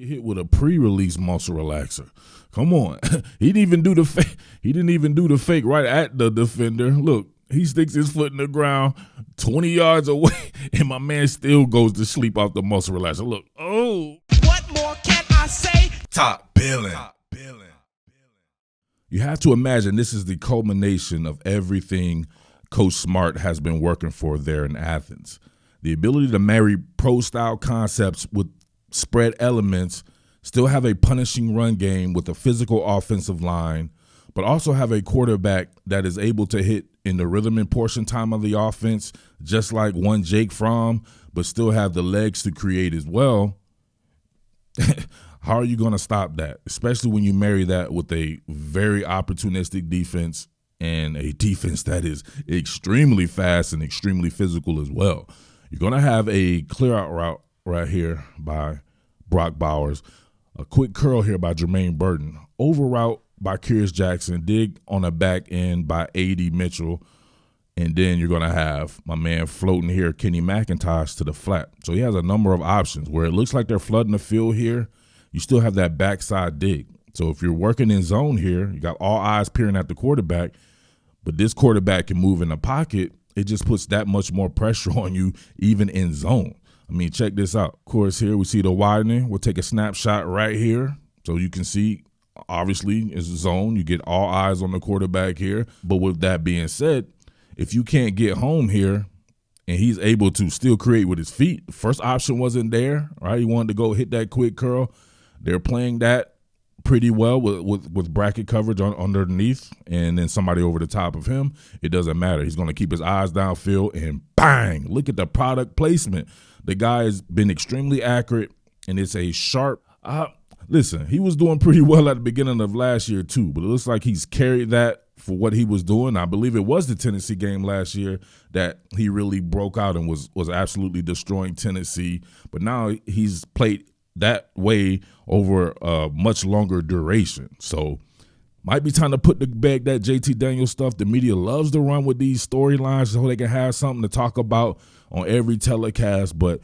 hit with a pre-release muscle relaxer. Come on. He didn't even do the fake. He didn't even do the fake right at the defender. Look, he sticks his foot in the ground 20 yards away, and my man still goes to sleep off the muscle relaxer. Look, oh. What more can I say? Top Billin. You have to imagine this is the culmination of everything Coach Smart has been working for there in Athens. The ability to marry pro-style concepts with spread elements, still have a punishing run game with a physical offensive line, but also have a quarterback that is able to hit in the rhythm and portion time of the offense, just like one Jake Fromm, but still have the legs to create as well. How are you going to stop that, especially when you marry that with a very opportunistic defense and a defense that is extremely fast and extremely physical as well? You're going to have a clear-out route right here by Brock Bowers, a quick curl here by Jermaine Burton, over route by Kyrus Jackson, dig on the back end by A.D. Mitchell, and then you're going to have my man floating here, Kenny McIntosh, to the flat. So he has a number of options where it looks like they're flooding the field here. You still have that backside dig. So if you're working in zone here, you got all eyes peering at the quarterback, but this quarterback can move in the pocket. It just puts that much more pressure on you even in zone. I mean, check this out. Of course, here we see the widening. We'll take a snapshot right here so you can see, obviously, it's zone. You get all eyes on the quarterback here. But with that being said, if you can't get home here and he's able to still create with his feet, the first option wasn't there, right? He wanted to go hit that quick curl. They're playing that pretty well with bracket coverage underneath and then somebody over the top of him. It doesn't matter. He's going to keep his eyes downfield and bang, look at the product placement. The guy has been extremely accurate, and it's a sharp listen, he was doing pretty well at the beginning of last year too, but it looks like he's carried that for what he was doing. I believe it was the Tennessee game last year that he really broke out and was absolutely destroying Tennessee, but now he's played that way over a much longer duration. So might be time to put to bed that JT Daniels stuff. The media loves to run with these storylines so they can have something to talk about on every telecast. But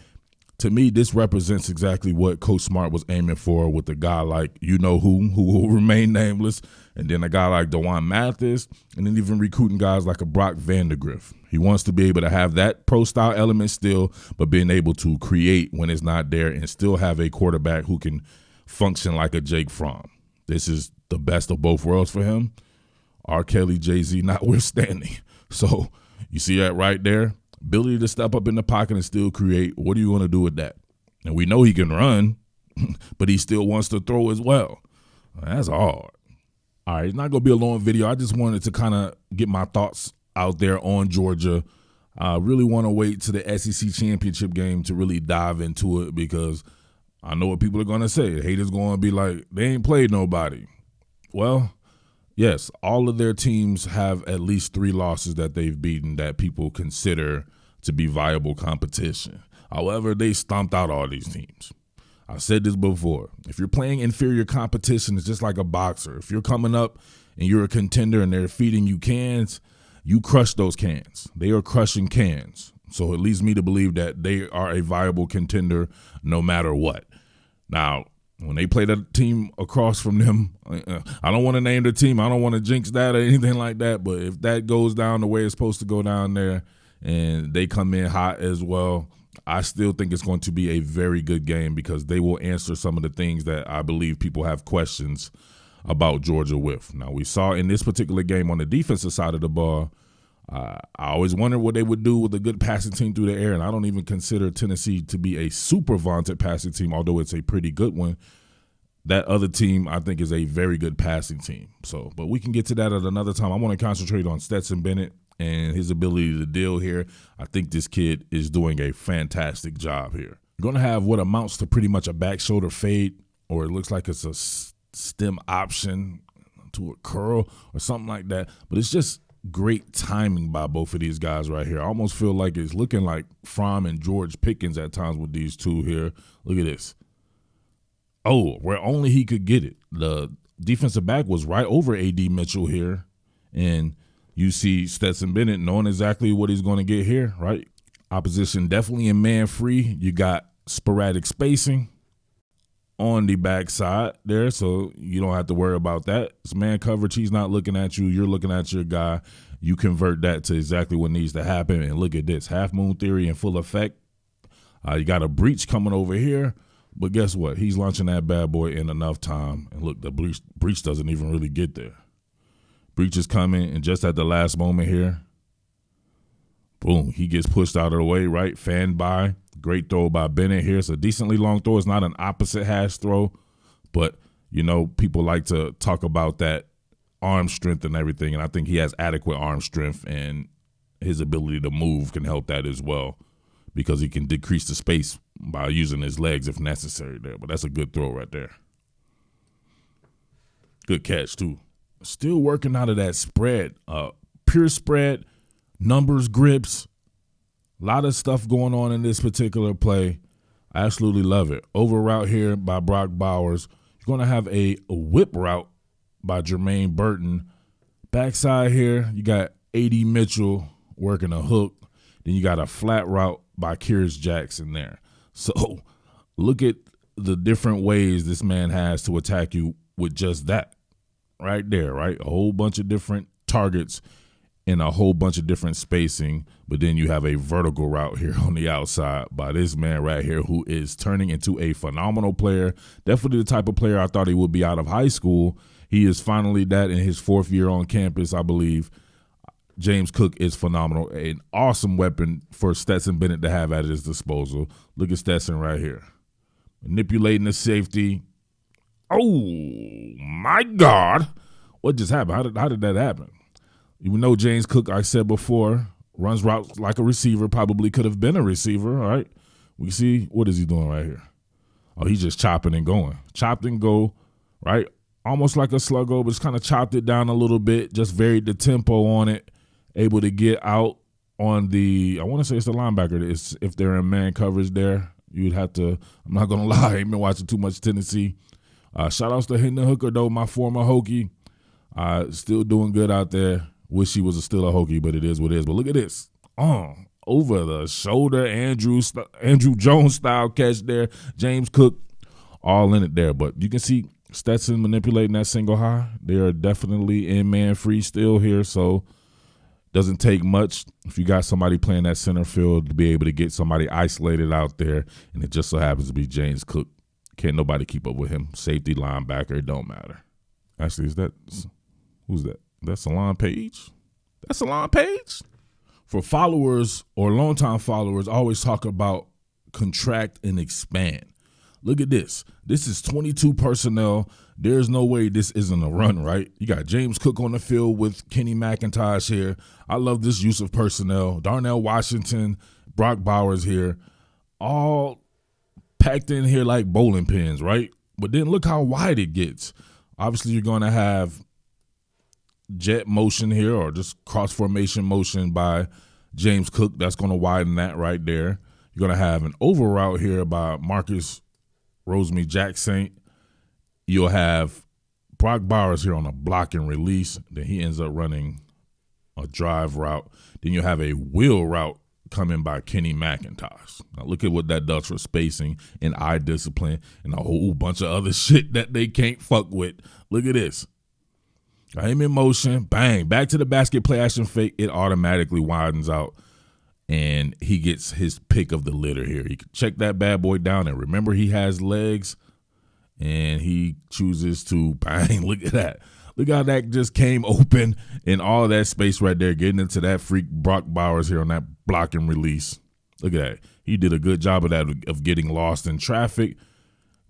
to me, this represents exactly what Coach Smart was aiming for with a guy like who will remain nameless, and then a guy like DeJuan Mathis, and then even recruiting guys like a Brock Vandegrift. He wants to be able to have that pro-style element still, but being able to create when it's not there and still have a quarterback who can function like a Jake Fromm. This is the best of both worlds for him. R. Kelly, Jay-Z notwithstanding. So you see that right there? Ability to step up in the pocket and still create. What are you going to do with that? And we know he can run, but he still wants to throw as well. That's hard. All right, it's not going to be a long video. I just wanted to kind of get my thoughts out there on Georgia. I really want to wait to the SEC championship game to really dive into it because I know what people are going to say. Haters going to be like, they ain't played nobody. Well, yes, all of their teams have at least 3 losses that they've beaten that people consider to be viable competition. However, they stomped out all these teams. I've said this before. If you're playing inferior competition, it's just like a boxer. If you're coming up and you're a contender and they're feeding you cans, you crush those cans. They are crushing cans. So it leads me to believe that they are a viable contender no matter what. Now, when they play the team across from them, I don't want to name the team. I don't want to jinx that or anything like that. But if that goes down the way it's supposed to go down there and they come in hot as well, I still think it's going to be a very good game because they will answer some of the things that I believe people have questions about Georgia with. Now, we saw in this particular game on the defensive side of the ball, I always wondered what they would do with a good passing team through the air, and I don't even consider Tennessee to be a super vaunted passing team, although it's a pretty good one. That other team, I think, is a very good passing team. So, but we can get to that at another time. I want to concentrate on Stetson Bennett and his ability to deal here. I think this kid is doing a fantastic job here. You're going to have what amounts to pretty much a back shoulder fade, or it looks like it's a stem option to a curl or something like that. But it's just great timing by both of these guys right here. I almost feel like it's looking like Fromm and George Pickens at times with these two here. Look at this. Oh, where only he could get it. The defensive back was right over A.D. Mitchell here, and you see Stetson Bennett knowing exactly what he's going to get here, right? Opposition definitely in man free. You got sporadic spacing. on the backside there, so you don't have to worry about that. It's man coverage. He's not looking at you. You're looking at your guy. You convert that to exactly what needs to happen. And look at this. Half moon theory in full effect. You got a breach coming over here. But guess what? He's launching that bad boy in enough time. And look, the breach doesn't even really get there. Breach is coming, and just at the last moment here, boom, he gets pushed out of the way, right? Fanned by. Great throw by Bennett here. It's a decently long throw. It's not an opposite hash throw, but, you know, people like to talk about that arm strength and everything, and I think he has adequate arm strength, and his ability to move can help that as well because he can decrease the space by using his legs if necessary there. But that's a good throw right there. Good catch, too. Still working out of that spread. Pure spread, numbers, grips. A lot of stuff going on in this particular play. I absolutely love it. Over route here by Brock Bowers. You're going to have a whip route by Jermaine Burton. Backside here, you got A.D. Mitchell working a hook. Then you got a flat route by Kyrus Jackson there. So look at the different ways this man has to attack you with just that right there, right? A whole bunch of different targets in a whole bunch of different spacing, but then you have a vertical route here on the outside by this man right here who is turning into a phenomenal player. Definitely the type of player I thought he would be out of high school. He is finally that in his 4th year on campus, I believe. James Cook is phenomenal. An awesome weapon for Stetson Bennett to have at his disposal. Look at Stetson right here. Manipulating the safety. Oh, my God. What just happened? How did that happen? Even though James Cook, I said before, runs routes like a receiver, probably could have been a receiver, all right? We see, what is he doing right here? Oh, he's just chopping and going. Chopped and go, right? Almost like a sluggo, but just kind of chopped it down a little bit, just varied the tempo on it, able to get out on the, I want to say it's the linebacker. If they're in man coverage there, you'd have to, I'm not going to lie, I ain't been watching too much Tennessee. Shout outs to Hendon Hooker, though, my former Hokie. Still doing good out there. Wish he was still a Hokie, but it is what it is. But look at this. Over the shoulder, Andrew Jones style catch there. James Cook all in it there. But you can see Stetson manipulating that single high. They are definitely in man free still here. So doesn't take much if you got somebody playing that center field to be able to get somebody isolated out there. And it just so happens to be James Cook. Can't nobody keep up with him. Safety, linebacker, it don't matter. Actually, who's that? That's Salon Page? That's Salon Page? For followers or longtime followers, I always talk about contract and expand. Look at this. This is 22 personnel. There's no way this isn't a run, right? You got James Cook on the field with Kenny McIntosh here. I love this use of personnel. Darnell Washington, Brock Bowers here. All packed in here like bowling pins, right? But then look how wide it gets. Obviously, you're going to have jet motion here or just cross formation motion by James Cook. That's going to widen that right there. You're going to have an over route here by Marcus Rosemy-Jacksaint. You'll have Brock Bowers here on a block and release. Then he ends up running a drive route. Then you'll have a wheel route coming by Kenny McIntosh. Now look at what that does for spacing and eye discipline and a whole bunch of other shit that they can't fuck with. Look at this. Got him in motion, bang, back to the basket, play action fake. It automatically widens out, and he gets his pick of the litter here. He can check that bad boy down, and remember he has legs, and he chooses to bang. Look at that. Look how that just came open in all that space right there, getting into that freak Brock Bowers here on that block and release. Look at that. He did a good job of that, of getting lost in traffic.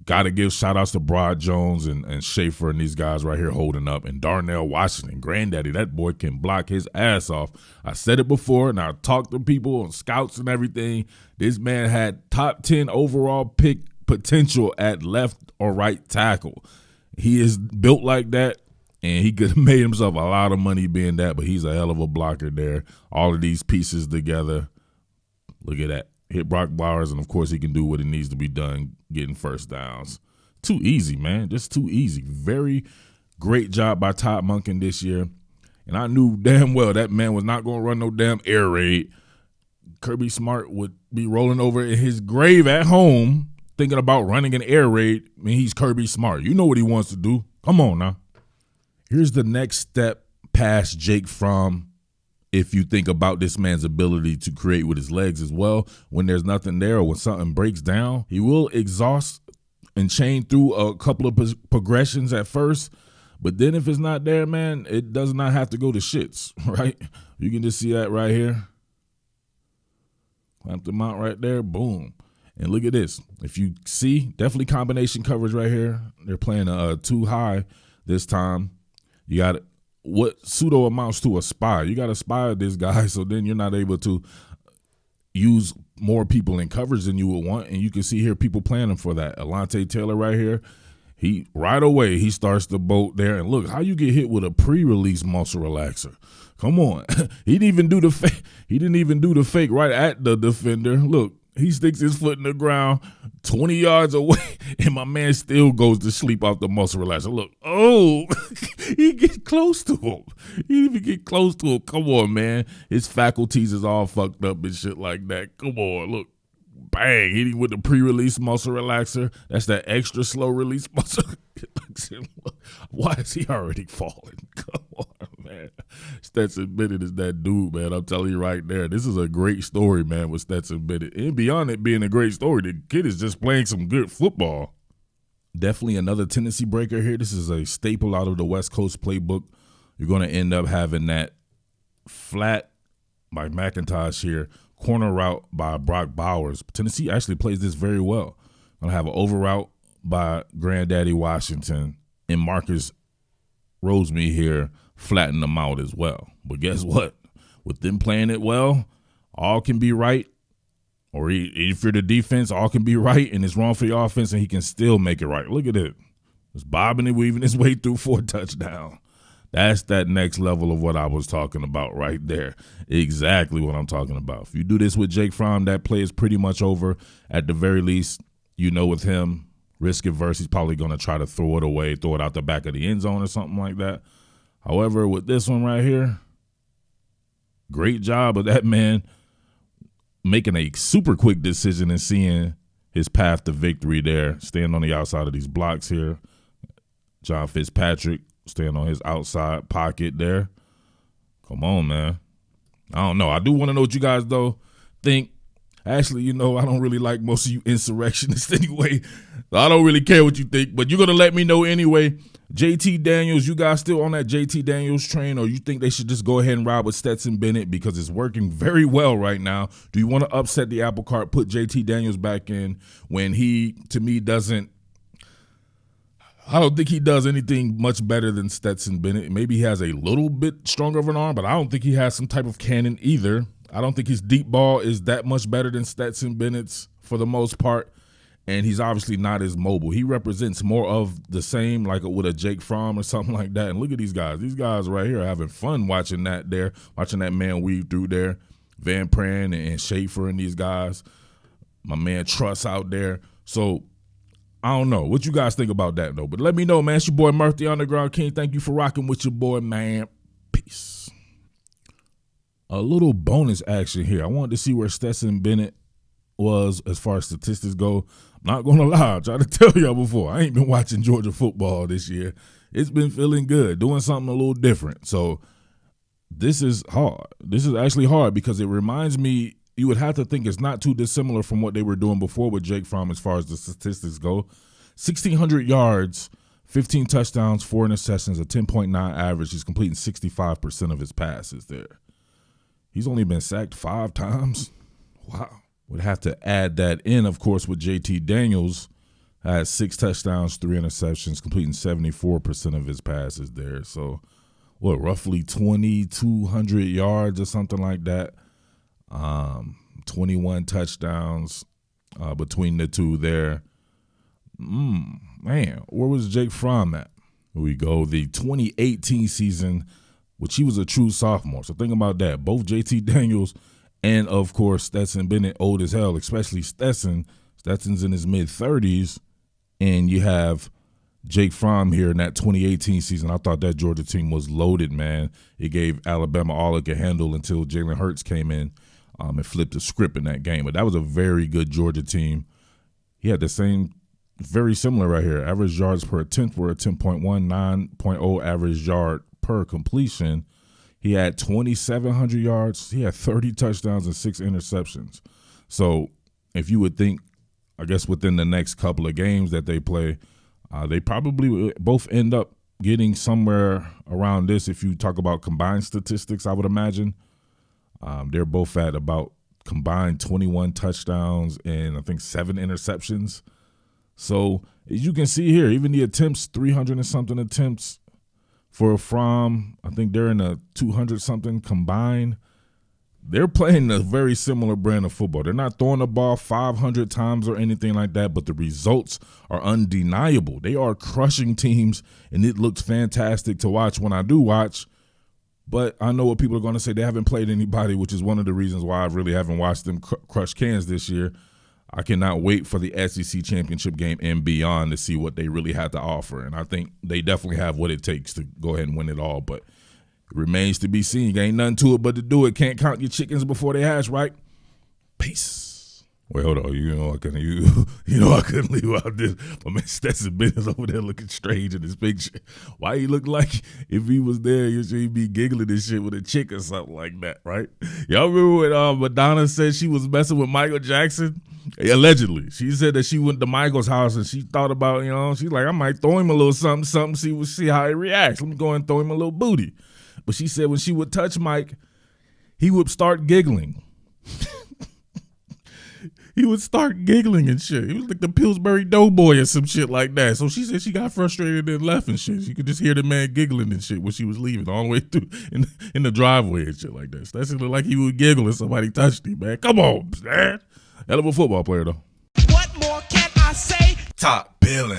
Got to give shout-outs to Broad Jones and Schaefer and these guys right here holding up. And Darnell Washington, granddaddy, that boy can block his ass off. I said it before, and I talked to people and scouts and everything. This man had top 10 overall pick potential at left or right tackle. He is built like that, and he could have made himself a lot of money being that, but he's a hell of a blocker there. All of these pieces together. Look at that. Hit Brock Bowers, and, of course, he can do what it needs to be done, getting first downs. Too easy, man. Just too easy. Very great job by Todd Monken this year. And I knew damn well that man was not going to run no damn air raid. Kirby Smart would be rolling over in his grave at home thinking about running an air raid, I mean, he's Kirby Smart. You know what he wants to do. Come on now. Here's the next step past Jake Fromm. If you think about this man's ability to create with his legs as well, when there's nothing there or when something breaks down, he will exhaust and chain through a couple of progressions at first. But then if it's not there, man, it does not have to go to shits, right? You can just see that right here. Clamp them out right there, boom. And look at this. If you see, definitely combination coverage right here. They're playing too high this time. You got what pseudo amounts to a spy. You got to spy this guy, so then you're not able to use more people in coverage than you would want. And you can see here people planning for that. Alontae Taylor right here. He right away he starts the boat there, and look how you get hit with a pre-release muscle relaxer. Come on, he didn't even do the fake. He didn't even do the fake right at the defender. Look, he sticks his foot in the ground 20 yards away, and my man still goes to sleep off the muscle relaxer. Look, oh, he get close to him. He even get close to him. Come on, man. His faculties is all fucked up and shit like that. Come on, look. Bang, hitting with the pre-release muscle relaxer. That's that extra slow release muscle relaxer. Why is he already falling? Come on, man. Stetson Bennett is that dude, man. I'm telling you right there. This is a great story, man, with Stetson Bennett. And beyond it being a great story, the kid is just playing some good football. Definitely another tendency breaker here. This is a staple out of the West Coast playbook. You're going to end up having that flat by McIntosh here, corner route by Brock Bowers. Tennessee actually plays this very well. Going to have an over route by Granddaddy Washington, and Marcus Rosemead here flatten them out as well. But guess what? With them playing it well, all can be right. Or if you're the defense, all can be right, and it's wrong for your offense, and he can still make it right. Look at it. It's bobbing and weaving his way through 4 touchdowns. That's that next level of what I was talking about right there. Exactly what I'm talking about. If you do this with Jake Fromm, that play is pretty much over. At the very least, you know with him, risk averse, he's probably going to try to throw it away, throw it out the back of the end zone or something like that. However, with this one right here, great job of that man making a super quick decision and seeing his path to victory there. Staying on the outside of these blocks here. John Fitzpatrick staying on his outside pocket there. Come on, man. I don't know. I do want to know what you guys, though, think. Actually, you know, I don't really like most of you insurrectionists anyway. I don't really care what you think, but you're going to let me know anyway. JT Daniels, you guys still on that JT Daniels train, or you think they should just go ahead and ride with Stetson Bennett because it's working very well right now? Do you want to upset the apple cart, put JT Daniels back in when he, to me, doesn't – I don't think he does anything much better than Stetson Bennett. Maybe he has a little bit stronger of an arm, but I don't think he has some type of cannon either. I don't think his deep ball is that much better than Stetson Bennett's for the most part, and he's obviously not as mobile. He represents more of the same, like with a Jake Fromm or something like that. And look at these guys. These guys right here are having fun watching that there, watching that man weave through there. Van Pran and Schaefer and these guys. My man Truss out there. So I don't know. What you guys think about that, though? But let me know, man. It's your boy Murph, the Underground King. Thank you for rocking with your boy, man. Peace. A little bonus action here. I wanted to see where Stetson Bennett was as far as statistics go. I'm not going to lie. I tried to tell y'all before. I ain't been watching Georgia football this year. It's been feeling good, doing something a little different. So this is hard. This is actually hard because it reminds me, you would have to think it's not too dissimilar from what they were doing before with Jake Fromm as far as the statistics go. 1,600 yards, 15 touchdowns, 4 interceptions, a 10.9 average. He's completing 65% of his passes there. He's only been sacked 5 times. Wow. Would have to add that in, of course, with JT Daniels. Has 6 touchdowns, 3 interceptions, completing 74% of his passes there. So, roughly 2,200 yards or something like that. 21 touchdowns between the two there. Man, where was Jake Fromm at? Here we go. The 2018 season, which he was a true sophomore. So think about that. Both JT Daniels and, of course, Stetson Bennett old as hell, especially Stetson. Stetson's in his mid-30s. And you have Jake Fromm here in that 2018 season. I thought that Georgia team was loaded, man. It gave Alabama all it could handle until Jalen Hurts came in and flipped the script in that game. But that was a very good Georgia team. he had the same, very similar right here. Average yards per attempt were a 10.1, 9.0 average yard per completion. He had 2,700 yards. He had 30 touchdowns and 6 interceptions. So if you would think, I guess within the next couple of games that they play, they probably both end up getting somewhere around this. If you talk about combined statistics, I would imagine they're both at about combined 21 touchdowns and I think 7 interceptions. So as you can see here, even the attempts, 300 and something attempts for Fromm. I think they're in a 200 something combined. They're playing a very similar brand of football. They're not throwing the ball 500 times or anything like that, but the results are undeniable. They are crushing teams, and it looks fantastic to watch when I do watch. But I know what people are going to say. They haven't played anybody, which is one of the reasons why I really haven't watched them crush cans this year. I cannot wait for the SEC championship game and beyond to see what they really have to offer. And I think they definitely have what it takes to go ahead and win it all. But it remains to be seen. Ain't nothing to it but to do it. Can't count your chickens before they hatch, right? Peace. Wait, hold on. I couldn't leave out this. My man Stetson Bennett over there looking strange in this picture. Why he look like if he was there, he'd be giggling and shit with a chick or something like that, right? Y'all remember when Madonna said she was messing with Michael Jackson? Allegedly. She said that she went to Michael's house and she thought about, she's like, I might throw him a little something, see how he reacts. Let me go and throw him a little booty. But she said when she would touch Mike, he would start giggling. He would start giggling and shit. He was like the Pillsbury Doughboy or some shit like that. So she said she got frustrated and left and shit. You could just hear the man giggling and shit when she was leaving all the way through in the driveway and shit like that. So that looked like he would giggle if somebody touched him, man. Come on, man. Hell of a football player, though. What more can I say? Top Billin.